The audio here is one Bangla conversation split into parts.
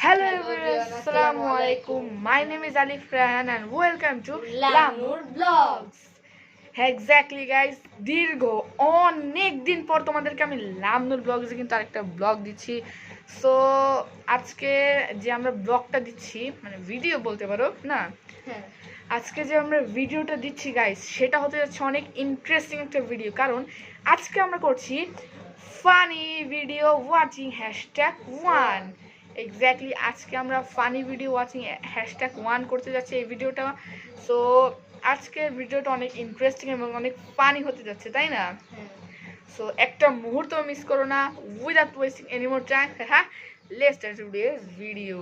Hello everyone, Assalamu alaikum. My name is Alif Rahan and welcome to Lamur Vlogs. Exactly guys, দীর্ঘ অনেক দিন পর তোমাদেরকে আমি লামনুর ব্লগসে কিন্তু আরেকটা ব্লগ দিচ্ছি। সো আজকে যে আমরা ব্লগটা দিচ্ছি মানে ভিডিও বলতে পারো না, আজকে যে আমরা ভিডিওটা দিচ্ছি গাইস সেটা হতে যাচ্ছে অনেক ইন্টারেস্টিং একটা ভিডিও, কারণ আজকে আমরা করছি ফানি ভিডিও ওয়াচিং #1। এক্স্যাক্টলি আজকে আমরা ফানি ভিডিও ওয়াচিং #1 করতে যাচ্ছি এই ভিডিওটা। সো আজকের ভিডিওটা অনেক ইন্টারেস্টিং এবং অনেক ফানি হতে যাচ্ছে, তাই না? সো একটা মুহূর্ত মিস করো না। Without wasting any more time, হ্যাঁ, লেটস স্টার্ট টুডেজ ভিডিও।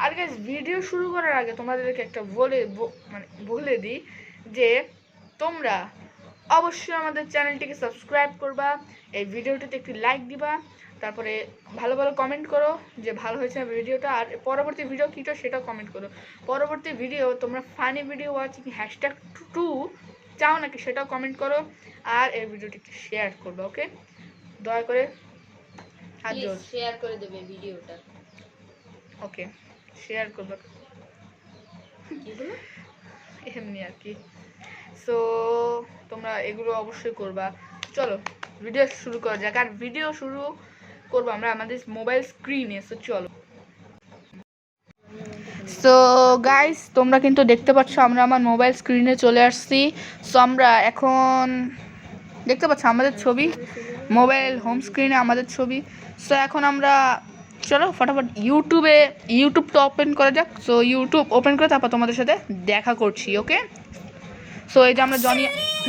আর গাইস, ভিডিও শুরু করার আগে তোমাদেরকে একটা বলে দিই যে তোমরা অবশ্যই আমাদের চ্যানেলটিকে সাবস্ক্রাইব করবা, এই ভিডিওটিতে একটি লাইক দিবা, তারপরে ভালো ভালো কমেন্ট করো যে ভালো হয়েছে ভিডিওটা, আর পরবর্তী ভিডিও কীটা সেটাও কমেন্ট করো। পরবর্তী ভিডিও তোমরা ফানি ভিডিও ওয়াচিং #2 চাও নাকি সেটাও কমেন্ট করো, আর এই ভিডিওটি একটু শেয়ার করবে। ওকে, দয়া করে হাত জোর শেয়ার করে দেবে ভিডিওটা। ওকে, শেয়ার করবে এমনি আর কি। সো তোমরা এগুলো অবশ্যই করবা। চলো ভিডিও শুরু করা যাক, আর ভিডিও শুরু করবো আমরা আমাদের মোবাইল স্ক্রিনে। সো চলো। সো গাইস, তোমরা কিন্তু দেখতে পাচ্ছ আমরা আমার মোবাইল স্ক্রিনে চলে আসছি। সো আমরা এখন দেখতে পাচ্ছ আমাদের ছবি, মোবাইল হোম স্ক্রিনে আমাদের ছবি। সো এখন আমরা চলো ফটাফট ইউটিউবটা ওপেন করা যাক। সো ইউটিউব ওপেন করে তারপর তোমাদের সাথে দেখা করছি। ওকে, সো এই যে আমরা জনি,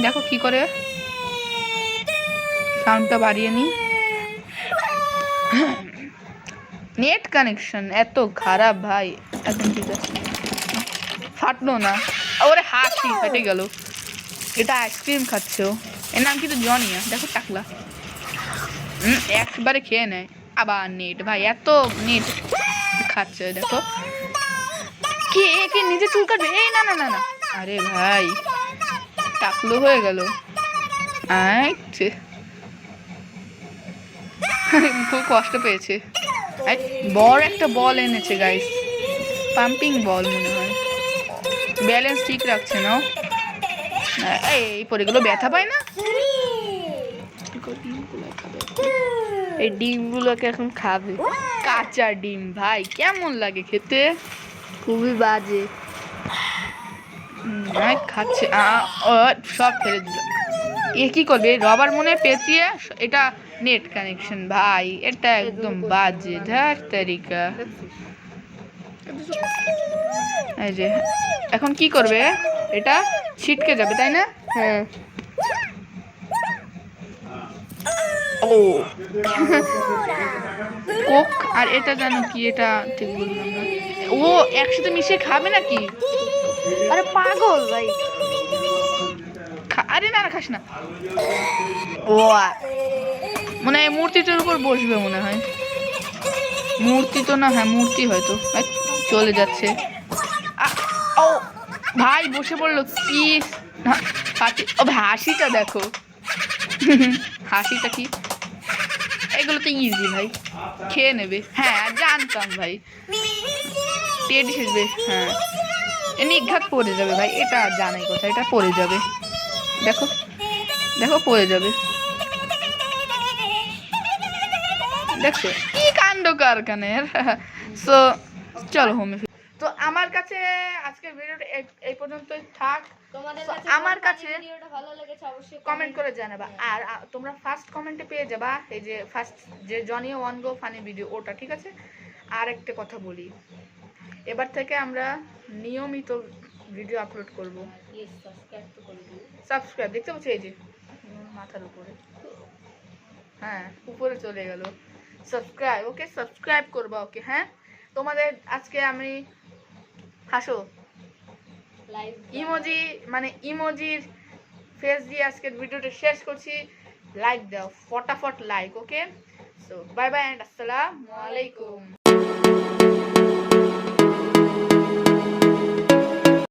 দেখো কি করে, সাউন্ডটা বাড়িয়ে নিই। নেট কানেকশন এত খারাপ ভাই। এখন ঠিক আছে, ফাটলো না। ওরে হাসি ফেটে গেল। এটা আইসক্রিম খাচ্ছে ও, এর নাম কিন্তু জনিয়া। দেখো টাকলা একবারে খেয়ে নেয়। আবার নেট ভাই, এত নেট খাচ্ছে। দেখো কে কে নিজে চুল কাটবে। এই না না না না, আরে ভাই টাকলো হয়ে গেল। খুব কষ্ট পেয়েছে। বড় একটা বল এনেছে গাইস, পাম্পিং বল মনে হয়। ব্যালেন্স ঠিক রাখছে না। এই পরে গেলো, ব্যথা পায় না। এই ডিমগুলোকে এখন খাবে। কাঁচা ডিম ভাই কেমন লাগে খেতে? খুবই বাজে। খাচ্ছে, সব ফেলে দিল। এ কি করবে? রবার মনে পেঁচিয়ে। এটা নেট কানেকশন ভাই, এটা একদম বাজে ধ্যার তারিকা। এই যে এখন কি করবে? এটা ছিটকে যাবে, তাই না? হ্যাঁ। ও কোক আর এটা জানো কি, এটা ঠিক বললাম না। ও একসাথে মিশিয়ে খাবে নাকি? আরে পাগল ভাই। আরে না খাস না। ও মনে হয় মূর্তিটার উপর বসবে মনে হয়। মূর্তি তো না, হ্যাঁ মূর্তি হয়তো। চলে যাচ্ছে। ও ভাই বসে পড়লো কি। ও ভাই হাসিটা দেখো, হাসিটা কি। এগুলো তো ইজি ভাই, খেয়ে নেবে। হ্যাঁ জানতাম ভাই, টেডি হিসেবে। হ্যাঁ নিঘাত পড়ে যাবে ভাই, এটা জানাই কথা, এটা পড়ে যাবে। দেখো দেখো পড়ে যাবে। দেখছো কি কাণ্ড কারখানের। সো চলো হোমে। তো আমার কাছে আজকের ভিডিওটা এই পর্যন্তই থাক। আমার কাছে ভালো লেগেছে অবশ্যই কমেন্ট করে জানাবা। আর তোমরা ফার্স্ট কমেন্টে পেয়ে যাবা এই যে ফার্স্ট যে জনিয়া ওয়ান গো ফানি ভিডিও, ওটা ঠিক আছে। আর একটা কথা বলি, এবার থেকে আমরা নিয়মিত ভিডিও আপলোড করব। সাবস্ক্রাইব দেখতে পাচ্ছ এই যে মাথার উপরে, হ্যাঁ উপরে চলে গেল। সাবস্ক্রাইব, ওকে সাবস্ক্রাইব করবা। ওকে হ্যাঁ, তোমাদের আজকে আমি হাসো ইমোজি মানে ইমোজির ফেস দিয়ে আজকের ভিডিওটা শেষ করছি। লাইক দাও ফটাফট like. Okay, so bye bye and আসসালামু আলাইকুম।